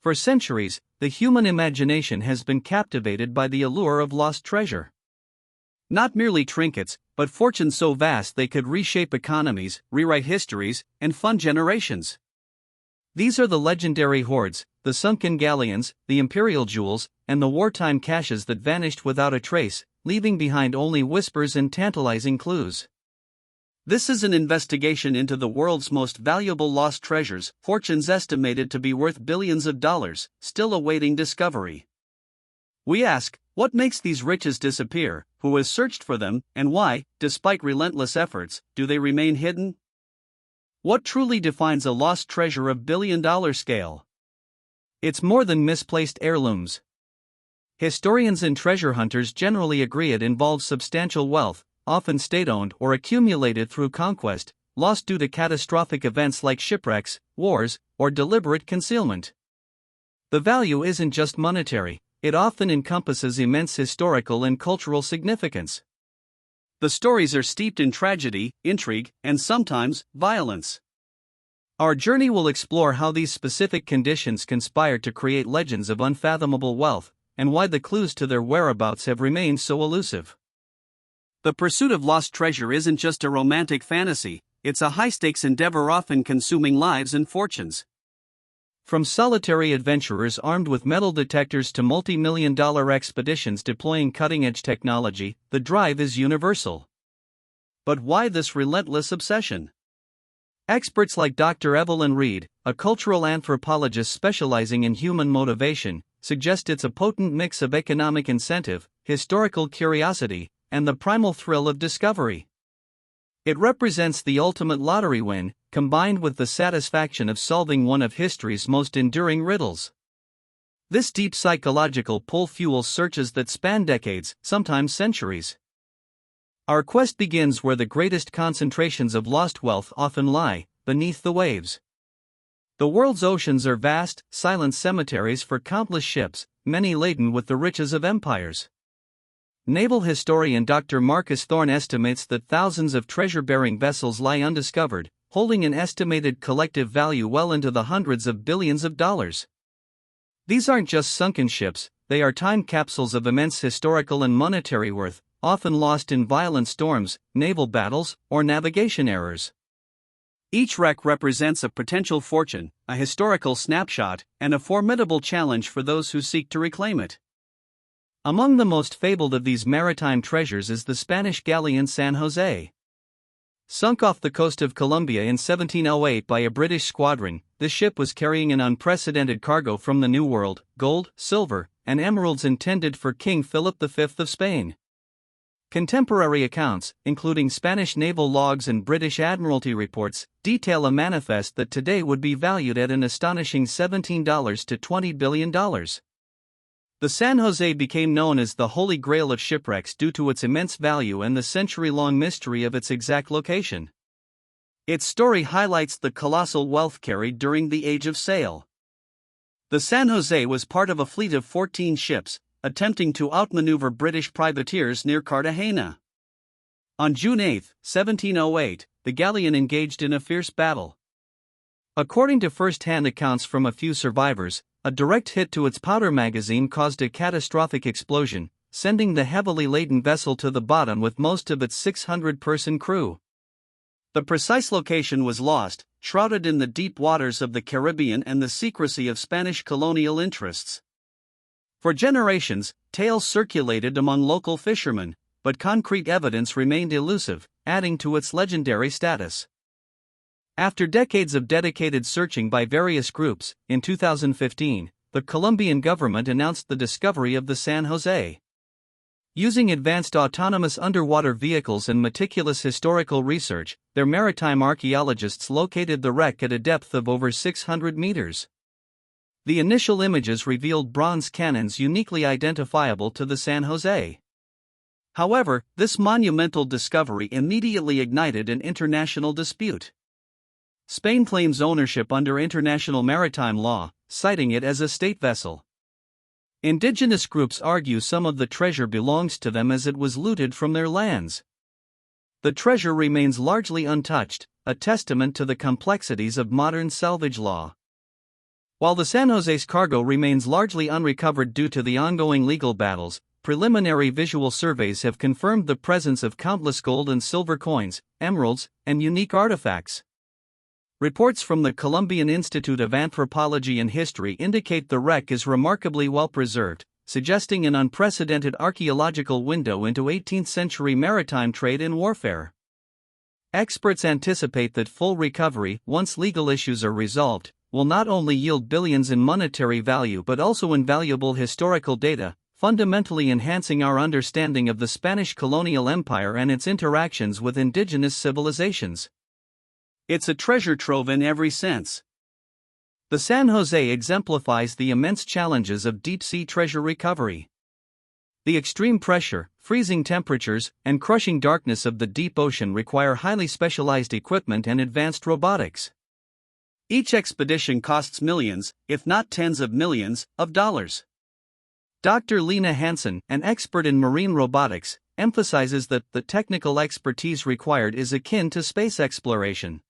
For centuries, the human imagination has been captivated by the allure of lost treasure. Not merely trinkets, but fortunes so vast they could reshape economies, rewrite histories, and fund generations. These are the legendary hoards, the sunken galleons, the imperial jewels, and the wartime caches that vanished without a trace, leaving behind only whispers and tantalizing clues. This is an investigation into the world's most valuable lost treasures, fortunes estimated to be worth billions of dollars, still awaiting discovery. We ask, what makes these riches disappear, who has searched for them, and why, despite relentless efforts, do they remain hidden? What truly defines a lost treasure of billion-dollar scale? It's more than misplaced heirlooms. Historians and treasure hunters generally agree it involves substantial wealth, often state-owned or accumulated through conquest, lost due to catastrophic events like shipwrecks, wars, or deliberate concealment. The value isn't just monetary, it often encompasses immense historical and cultural significance. The stories are steeped in tragedy, intrigue, and sometimes violence. Our journey will explore how these specific conditions conspire to create legends of unfathomable wealth, and why the clues to their whereabouts have remained so elusive. The pursuit of lost treasure isn't just a romantic fantasy, it's a high-stakes endeavor often consuming lives and fortunes. From solitary adventurers armed with metal detectors to multi-million-dollar expeditions deploying cutting-edge technology, the drive is universal. But why this relentless obsession? Experts like Dr. Evelyn Reed, a cultural anthropologist specializing in human motivation, suggest it's a potent mix of economic incentive, historical curiosity, and the primal thrill of discovery. It represents the ultimate lottery win, combined with the satisfaction of solving one of history's most enduring riddles. This deep psychological pull fuels searches that span decades, sometimes centuries. Our quest begins where the greatest concentrations of lost wealth often lie, beneath the waves. The world's oceans are vast, silent cemeteries for countless ships, many laden with the riches of empires. Naval historian Dr. Marcus Thorne estimates that thousands of treasure-bearing vessels lie undiscovered, holding an estimated collective value well into the hundreds of billions of dollars. These aren't just sunken ships, they are time capsules of immense historical and monetary worth, often lost in violent storms, naval battles, or navigation errors. Each wreck represents a potential fortune, a historical snapshot, and a formidable challenge for those who seek to reclaim it. Among the most fabled of these maritime treasures is the Spanish galleon San Jose. Sunk off the coast of Colombia in 1708 by a British squadron, this ship was carrying an unprecedented cargo from the New World: gold, silver, and emeralds intended for King Philip V of Spain. Contemporary accounts, including Spanish naval logs and British Admiralty reports, detail a manifest that today would be valued at an astonishing $17 to $20 billion. The San Jose became known as the Holy Grail of shipwrecks due to its immense value and the century-long mystery of its exact location. Its story highlights the colossal wealth carried during the Age of Sail. The San Jose was part of a fleet of 14 ships, attempting to outmaneuver British privateers near Cartagena. On June 8, 1708, the galleon engaged in a fierce battle. According to first-hand accounts from a few survivors, a direct hit to its powder magazine caused a catastrophic explosion, sending the heavily laden vessel to the bottom with most of its 600-person crew. The precise location was lost, shrouded in the deep waters of the Caribbean and the secrecy of Spanish colonial interests. For generations, tales circulated among local fishermen, but concrete evidence remained elusive, adding to its legendary status. After decades of dedicated searching by various groups, in 2015, the Colombian government announced the discovery of the San Jose. Using advanced autonomous underwater vehicles and meticulous historical research, their maritime archaeologists located the wreck at a depth of over 600 meters. The initial images revealed bronze cannons uniquely identifiable to the San Jose. However, this monumental discovery immediately ignited an international dispute. Spain claims ownership under international maritime law, citing it as a state vessel. Indigenous groups argue some of the treasure belongs to them as it was looted from their lands. The treasure remains largely untouched, a testament to the complexities of modern salvage law. While the San Jose's cargo remains largely unrecovered due to the ongoing legal battles, preliminary visual surveys have confirmed the presence of countless gold and silver coins, emeralds, and unique artifacts. Reports from the Colombian Institute of Anthropology and History indicate the wreck is remarkably well preserved, suggesting an unprecedented archaeological window into 18th-century maritime trade and warfare. Experts anticipate that full recovery, once legal issues are resolved, will not only yield billions in monetary value but also invaluable historical data, fundamentally enhancing our understanding of the Spanish colonial empire and its interactions with indigenous civilizations. It's a treasure trove in every sense. The San Jose exemplifies the immense challenges of deep-sea treasure recovery. The extreme pressure, freezing temperatures, and crushing darkness of the deep ocean require highly specialized equipment and advanced robotics. Each expedition costs millions, if not tens of millions, of dollars. Dr. Lena Hansen, an expert in marine robotics, emphasizes that the technical expertise required is akin to space exploration.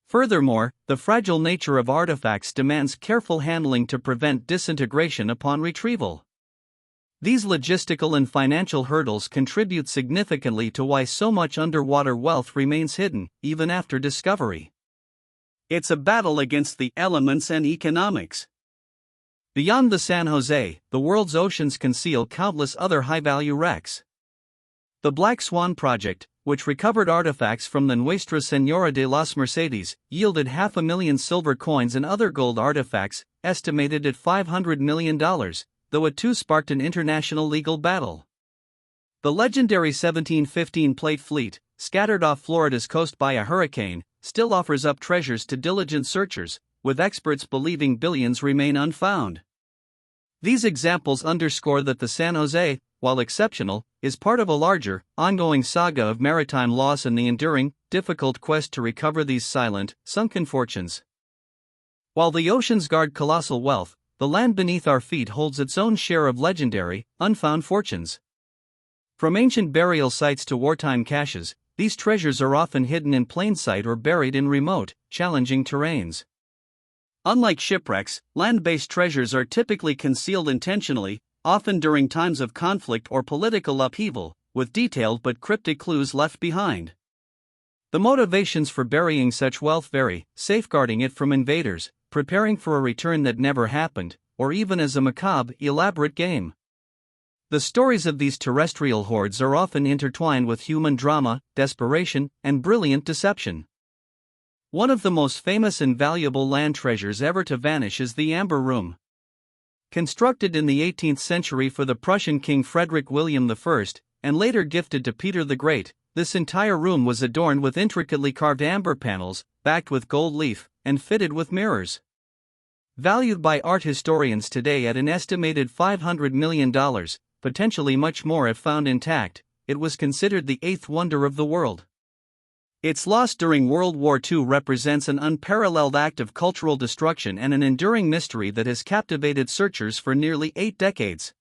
Furthermore, the fragile nature of artifacts demands careful handling to prevent disintegration upon retrieval. These logistical and financial hurdles contribute significantly to why so much underwater wealth remains hidden, even after discovery. It's a battle against the elements and economics. Beyond the San Jose, the world's oceans conceal countless other high-value wrecks. The Black Swan Project, which recovered artifacts from the Nuestra Señora de las Mercedes, yielded 500,000 silver coins and other gold artifacts, estimated at $500 million, though it too sparked an international legal battle. The legendary 1715 plate fleet, scattered off Florida's coast by a hurricane, still offers up treasures to diligent searchers, with experts believing billions remain unfound. These examples underscore that the San Jose, while exceptional, is part of a larger, ongoing saga of maritime loss and the enduring, difficult quest to recover these silent, sunken fortunes. While the oceans guard colossal wealth, the land beneath our feet holds its own share of legendary, unfound fortunes. From ancient burial sites to wartime caches, these treasures are often hidden in plain sight or buried in remote, challenging terrains. Unlike shipwrecks, land-based treasures are typically concealed intentionally, often during times of conflict or political upheaval, with detailed but cryptic clues left behind. The motivations for burying such wealth vary, safeguarding it from invaders, preparing for a return that never happened, or even as a macabre, elaborate game. The stories of these terrestrial hoards are often intertwined with human drama, desperation, and brilliant deception. One of the most famous and valuable land treasures ever to vanish is the Amber Room. Constructed in the 18th century for the Prussian King Frederick William I, and later gifted to Peter the Great, this entire room was adorned with intricately carved amber panels, backed with gold leaf, and fitted with mirrors. Valued by art historians today at an estimated $500 million, potentially much more if found intact, it was considered the eighth wonder of the world. Its loss during World War II represents an unparalleled act of cultural destruction and an enduring mystery that has captivated searchers for nearly 8 decades.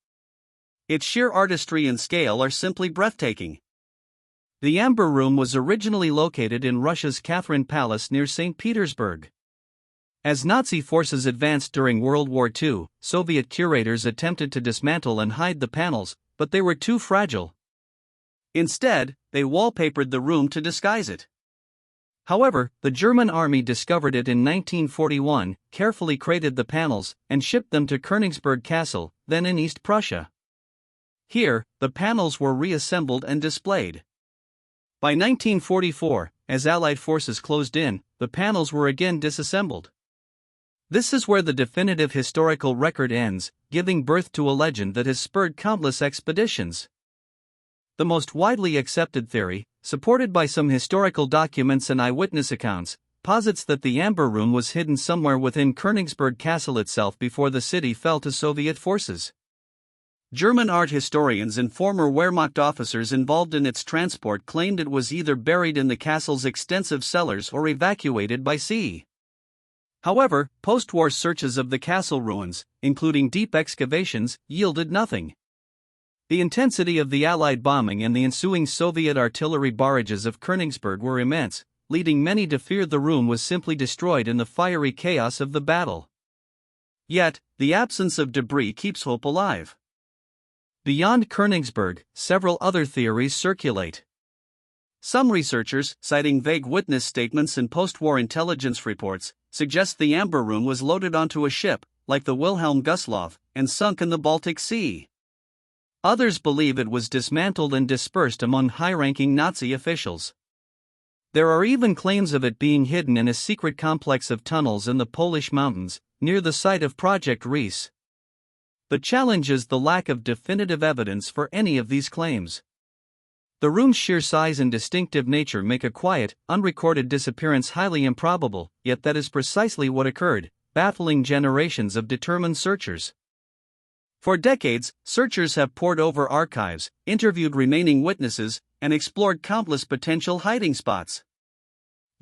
Its sheer artistry and scale are simply breathtaking. The Amber Room was originally located in Russia's Catherine Palace near St. Petersburg. As Nazi forces advanced during World War II, Soviet curators attempted to dismantle and hide the panels, but they were too fragile. Instead, they wallpapered the room to disguise it. However, the German army discovered it in 1941, carefully crated the panels, and shipped them to Königsberg Castle, then in East Prussia. Here, the panels were reassembled and displayed. By 1944, as Allied forces closed in, the panels were again disassembled. This is where the definitive historical record ends, giving birth to a legend that has spurred countless expeditions. The most widely accepted theory, supported by some historical documents and eyewitness accounts, posits that the Amber Room was hidden somewhere within Königsberg Castle itself before the city fell to Soviet forces. German art historians and former Wehrmacht officers involved in its transport claimed it was either buried in the castle's extensive cellars or evacuated by sea. However, post-war searches of the castle ruins, including deep excavations, yielded nothing. The intensity of the Allied bombing and the ensuing Soviet artillery barrages of Königsberg were immense, leading many to fear the room was simply destroyed in the fiery chaos of the battle. Yet, the absence of debris keeps hope alive. Beyond Königsberg, several other theories circulate. Some researchers, citing vague witness statements and post-war intelligence reports, suggest the amber room was loaded onto a ship, like the Wilhelm Gustloff, and sunk in the Baltic Sea. Others believe it was dismantled and dispersed among high-ranking Nazi officials. There are even claims of it being hidden in a secret complex of tunnels in the Polish mountains, near the site of Project Reese. The challenge is the lack of definitive evidence for any of these claims. The room's sheer size and distinctive nature make a quiet, unrecorded disappearance highly improbable, yet that is precisely what occurred, baffling generations of determined searchers. For decades, searchers have pored over archives, interviewed remaining witnesses, and explored countless potential hiding spots.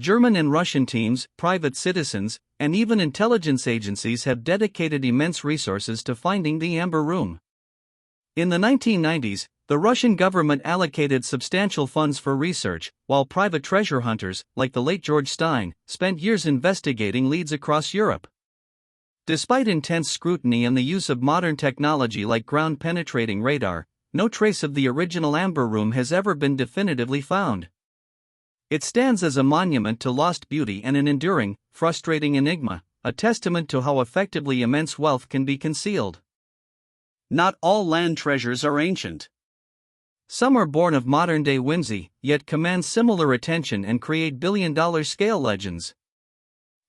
German and Russian teams, private citizens, and even intelligence agencies have dedicated immense resources to finding the Amber Room. In the 1990s, the Russian government allocated substantial funds for research, while private treasure hunters, like the late George Stein, spent years investigating leads across Europe. Despite intense scrutiny and the use of modern technology like ground-penetrating radar, no trace of the original Amber Room has ever been definitively found. It stands as a monument to lost beauty and an enduring, frustrating enigma, a testament to how effectively immense wealth can be concealed. Not all land treasures are ancient. Some are born of modern-day whimsy, yet command similar attention and create billion-dollar scale legends.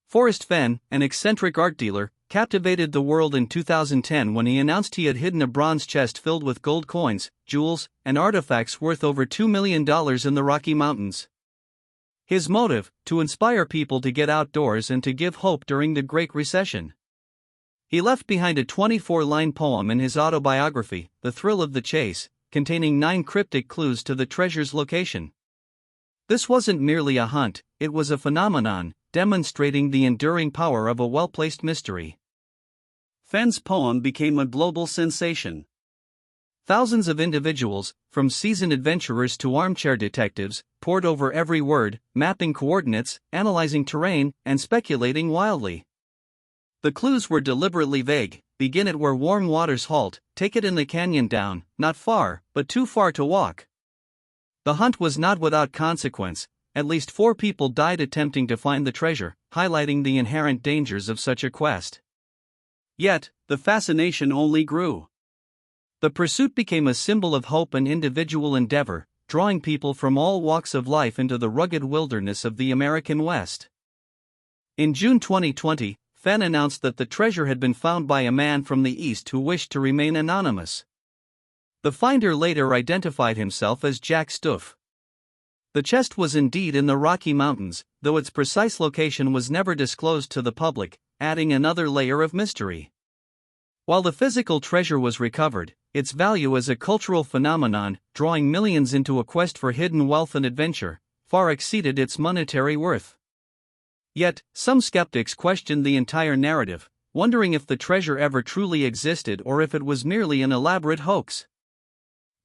Forrest Fenn, an eccentric art dealer, captivated the world in 2010 when he announced he had hidden a bronze chest filled with gold coins, jewels, and artifacts worth over $2 million in the Rocky Mountains. His motive, to inspire people to get outdoors and to give hope during the Great Recession. He left behind a 24-line poem in his autobiography, The Thrill of the Chase, containing 9 cryptic clues to the treasure's location. This wasn't merely a hunt, it was a phenomenon, demonstrating the enduring power of a well-placed mystery. Fenn's poem became a global sensation. Thousands of individuals, from seasoned adventurers to armchair detectives, pored over every word, mapping coordinates, analyzing terrain, and speculating wildly. The clues were deliberately vague: begin at where warm waters halt, take it in the canyon down, not far, but too far to walk. The hunt was not without consequence. At least 4 people died attempting to find the treasure, highlighting the inherent dangers of such a quest. Yet, the fascination only grew. The pursuit became a symbol of hope and individual endeavor, drawing people from all walks of life into the rugged wilderness of the American West. In June 2020, Fenn announced that the treasure had been found by a man from the East who wished to remain anonymous. The finder later identified himself as Jack Stuff. The chest was indeed in the Rocky Mountains, though its precise location was never disclosed to the public, adding another layer of mystery. While the physical treasure was recovered, its value as a cultural phenomenon, drawing millions into a quest for hidden wealth and adventure, far exceeded its monetary worth. Yet, some skeptics questioned the entire narrative, wondering if the treasure ever truly existed or if it was merely an elaborate hoax.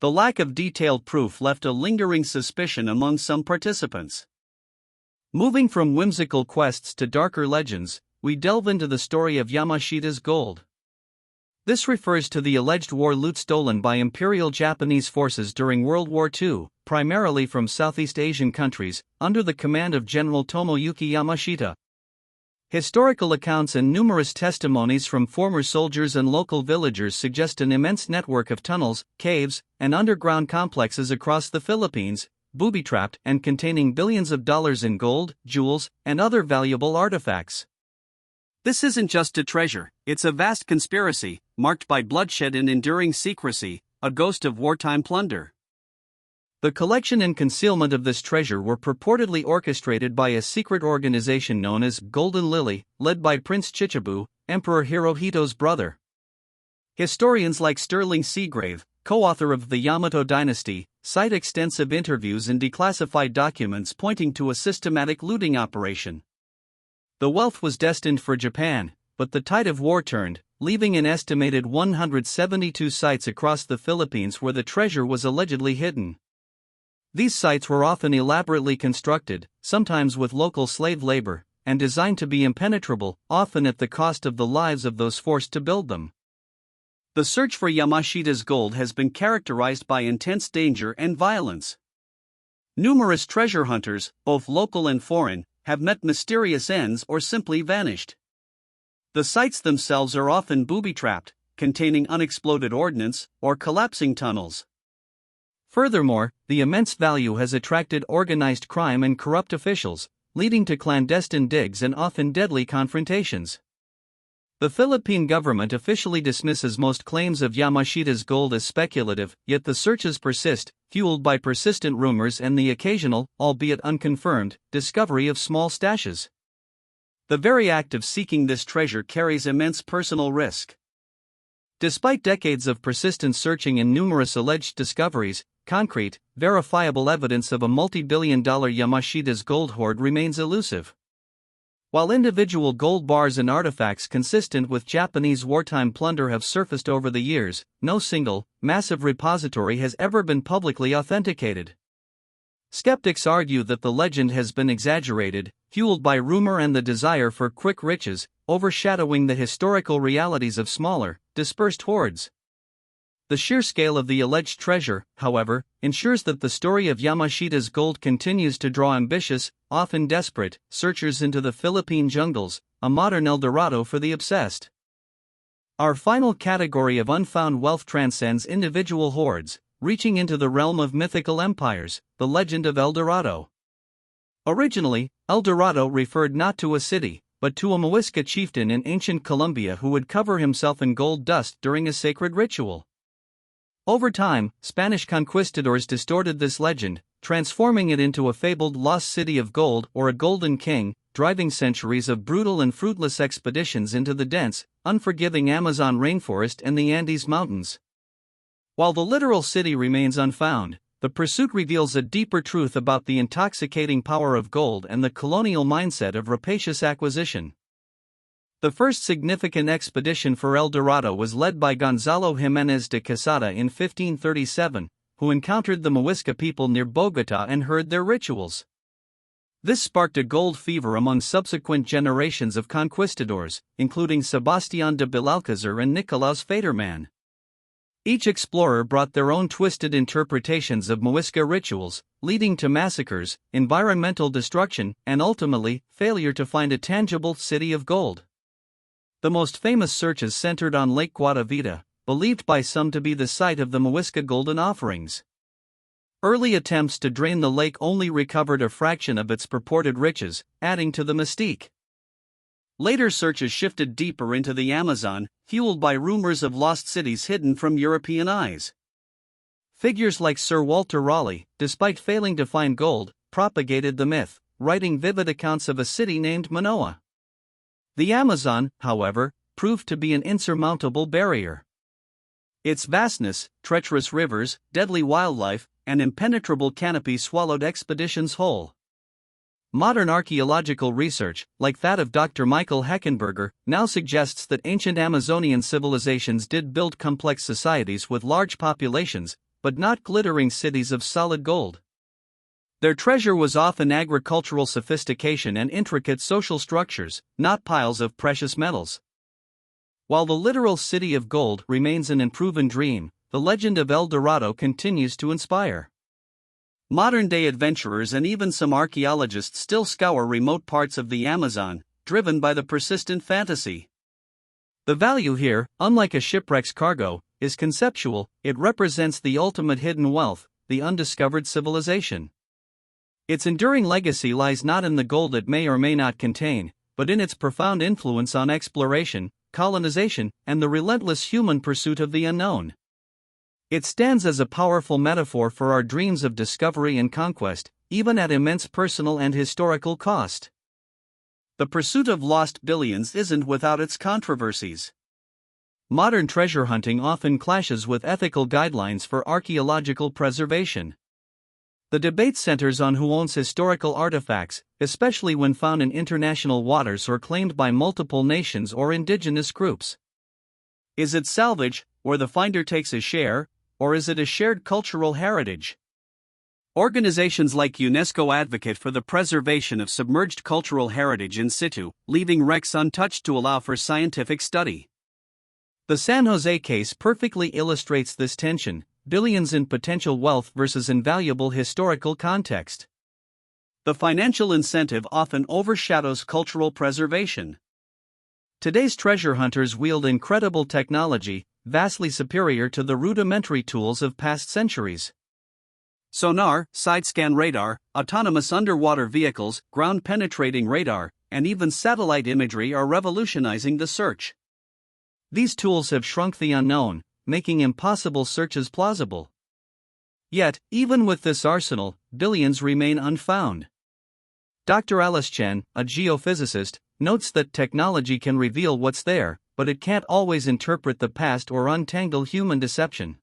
The lack of detailed proof left a lingering suspicion among some participants. Moving from whimsical quests to darker legends, we delve into the story of Yamashita's gold. This refers to the alleged war loot stolen by Imperial Japanese forces during World War II, primarily from Southeast Asian countries, under the command of General Tomoyuki Yamashita. Historical accounts and numerous testimonies from former soldiers and local villagers suggest an immense network of tunnels, caves, and underground complexes across the Philippines, booby-trapped and containing billions of dollars in gold, jewels, and other valuable artifacts. This isn't just a treasure, it's a vast conspiracy, marked by bloodshed and enduring secrecy, a ghost of wartime plunder. The collection and concealment of this treasure were purportedly orchestrated by a secret organization known as Golden Lily, led by Prince Chichibu, Emperor Hirohito's brother. Historians like Sterling Seagrave, co-author of the Yamato Dynasty, cite extensive interviews and declassified documents pointing to a systematic looting operation. The wealth was destined for Japan, but the tide of war turned, leaving an estimated 172 sites across the Philippines where the treasure was allegedly hidden. These sites were often elaborately constructed, sometimes with local slave labor, and designed to be impenetrable, often at the cost of the lives of those forced to build them. The search for Yamashita's gold has been characterized by intense danger and violence. Numerous treasure hunters, both local and foreign, have met mysterious ends or simply vanished. The sites themselves are often booby-trapped, containing unexploded ordnance or collapsing tunnels. Furthermore, the immense value has attracted organized crime and corrupt officials, leading to clandestine digs and often deadly confrontations. The Philippine government officially dismisses most claims of Yamashita's gold as speculative, yet the searches persist, fueled by persistent rumors and the occasional, albeit unconfirmed, discovery of small stashes. The very act of seeking this treasure carries immense personal risk. Despite decades of persistent searching and numerous alleged discoveries, concrete, verifiable evidence of a multi-billion-dollar Yamashita's gold hoard remains elusive. While individual gold bars and artifacts consistent with Japanese wartime plunder have surfaced over the years, no single, massive repository has ever been publicly authenticated. Skeptics argue that the legend has been exaggerated, fueled by rumor and the desire for quick riches, overshadowing the historical realities of smaller, dispersed hoards. The sheer scale of the alleged treasure, however, ensures that the story of Yamashita's gold continues to draw ambitious, often desperate, searchers into the Philippine jungles, a modern El Dorado for the obsessed. Our final category of unfound wealth transcends individual hoards, reaching into the realm of mythical empires, the legend of El Dorado. Originally, El Dorado referred not to a city, but to a Muisca chieftain in ancient Colombia who would cover himself in gold dust during a sacred ritual. Over time, Spanish conquistadors distorted this legend, transforming it into a fabled lost city of gold or a golden king, driving centuries of brutal and fruitless expeditions into the dense, unforgiving Amazon rainforest and the Andes Mountains. While the literal city remains unfound, the pursuit reveals a deeper truth about the intoxicating power of gold and the colonial mindset of rapacious acquisition. The first significant expedition for El Dorado was led by Gonzalo Jiménez de Quesada in 1537, who encountered the Muisca people near Bogotá and heard their rituals. This sparked a gold fever among subsequent generations of conquistadors, including Sebastián de Belalcázar and Nicolás Federman. Each explorer brought their own twisted interpretations of Muisca rituals, leading to massacres, environmental destruction, and ultimately, failure to find a tangible city of gold. The most famous searches centered on Lake Guatavita, believed by some to be the site of the Muisca golden offerings. Early attempts to drain the lake only recovered a fraction of its purported riches, adding to the mystique. Later searches shifted deeper into the Amazon, fueled by rumors of lost cities hidden from European eyes. Figures like Sir Walter Raleigh, despite failing to find gold, propagated the myth, writing vivid accounts of a city named Manoa. The Amazon, however, proved to be an insurmountable barrier. Its vastness, treacherous rivers, deadly wildlife, and impenetrable canopy swallowed expeditions whole. Modern archaeological research, like that of Dr. Michael Heckenberger, now suggests that ancient Amazonian civilizations did build complex societies with large populations, but not glittering cities of solid gold. Their treasure was often agricultural sophistication and intricate social structures, not piles of precious metals. While the literal city of gold remains an unproven dream, the legend of El Dorado continues to inspire. Modern-day adventurers and even some archaeologists still scour remote parts of the Amazon, driven by the persistent fantasy. The value here, unlike a shipwreck's cargo, is conceptual. It represents the ultimate hidden wealth, the undiscovered civilization. Its enduring legacy lies not in the gold it may or may not contain, but in its profound influence on exploration, colonization, and the relentless human pursuit of the unknown. It stands as a powerful metaphor for our dreams of discovery and conquest, even at immense personal and historical cost. The pursuit of lost billions isn't without its controversies. Modern treasure hunting often clashes with ethical guidelines for archaeological preservation. The debate centers on who owns historical artifacts, especially when found in international waters or claimed by multiple nations or indigenous groups. Is it salvage, where the finder takes a share, or is it a shared cultural heritage? Organizations like UNESCO advocate for the preservation of submerged cultural heritage in situ, leaving wrecks untouched to allow for scientific study. The San Jose case perfectly illustrates this tension: billions in potential wealth versus invaluable historical context. The financial incentive often overshadows cultural preservation. Today's treasure hunters wield incredible technology, vastly superior to the rudimentary tools of past centuries. Sonar, side-scan radar, autonomous underwater vehicles, ground-penetrating radar, and even satellite imagery are revolutionizing the search. These tools have shrunk the unknown, making impossible searches plausible. Yet, even with this arsenal, billions remain unfound. Dr. Alice Chen, a geophysicist, notes that technology can reveal what's there, but it can't always interpret the past or untangle human deception.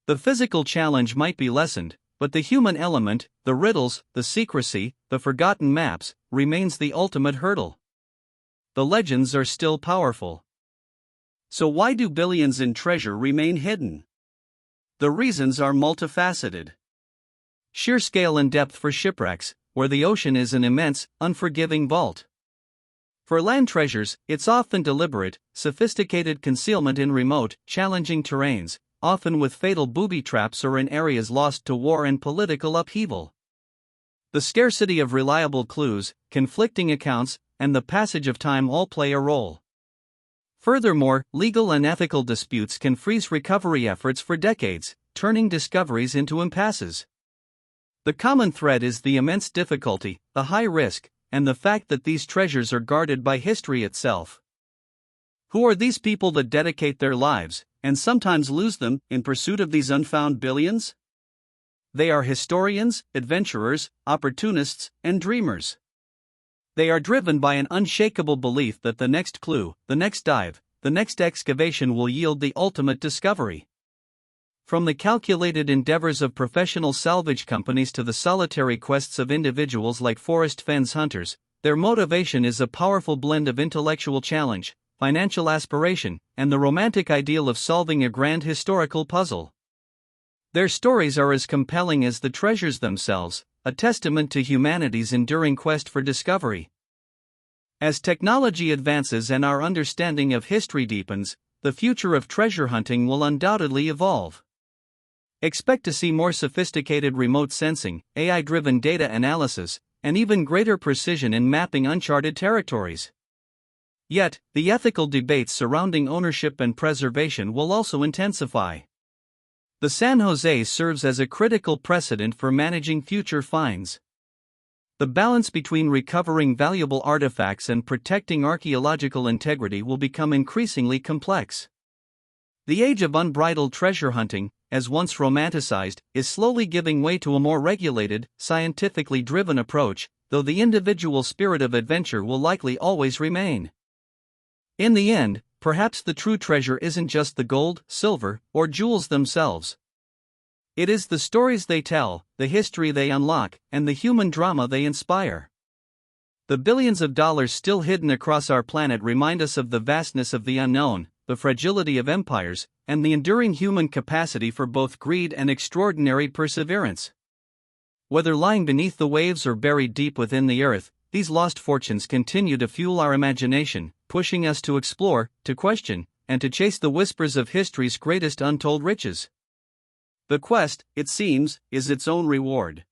The physical challenge might be lessened, but the human element, the riddles, the secrecy, the forgotten maps, remains the ultimate hurdle. The legends are still powerful. So why do billions in treasure remain hidden? The reasons are multifaceted. Sheer scale and depth for shipwrecks, where the ocean is an immense, unforgiving vault. For land treasures, it's often deliberate, sophisticated concealment in remote, challenging terrains, often with fatal booby traps or in areas lost to war and political upheaval. The scarcity of reliable clues, conflicting accounts, and the passage of time all play a role. Furthermore, legal and ethical disputes can freeze recovery efforts for decades, turning discoveries into impasses. The common thread is the immense difficulty, the high risk, and the fact that these treasures are guarded by history itself. Who are these people that dedicate their lives, and sometimes lose them, in pursuit of these unfound billions? They are historians, adventurers, opportunists, and dreamers. They are driven by an unshakable belief that the next clue, the next dive, the next excavation will yield the ultimate discovery. From the calculated endeavors of professional salvage companies to the solitary quests of individuals like forest fence hunters, their motivation is a powerful blend of intellectual challenge, financial aspiration, and the romantic ideal of solving a grand historical puzzle. Their stories are as compelling as the treasures themselves, a testament to humanity's enduring quest for discovery. As technology advances and our understanding of history deepens, the future of treasure hunting will undoubtedly evolve. Expect to see more sophisticated remote sensing, AI-driven data analysis, and even greater precision in mapping uncharted territories. Yet, the ethical debates surrounding ownership and preservation will also intensify. The San Jose serves as a critical precedent for managing future finds. The balance between recovering valuable artifacts and protecting archaeological integrity will become increasingly complex. The age of unbridled treasure hunting, as once romanticized, is slowly giving way to a more regulated, scientifically driven approach, though the individual spirit of adventure will likely always remain. In the end, perhaps the true treasure isn't just the gold, silver, or jewels themselves. It is the stories they tell, the history they unlock, and the human drama they inspire. The billions of dollars still hidden across our planet remind us of the vastness of the unknown, the fragility of empires, and the enduring human capacity for both greed and extraordinary perseverance. Whether lying beneath the waves or buried deep within the earth, these lost fortunes continue to fuel our imagination, pushing us to explore, to question, and to chase the whispers of history's greatest untold riches. The quest, it seems, is its own reward.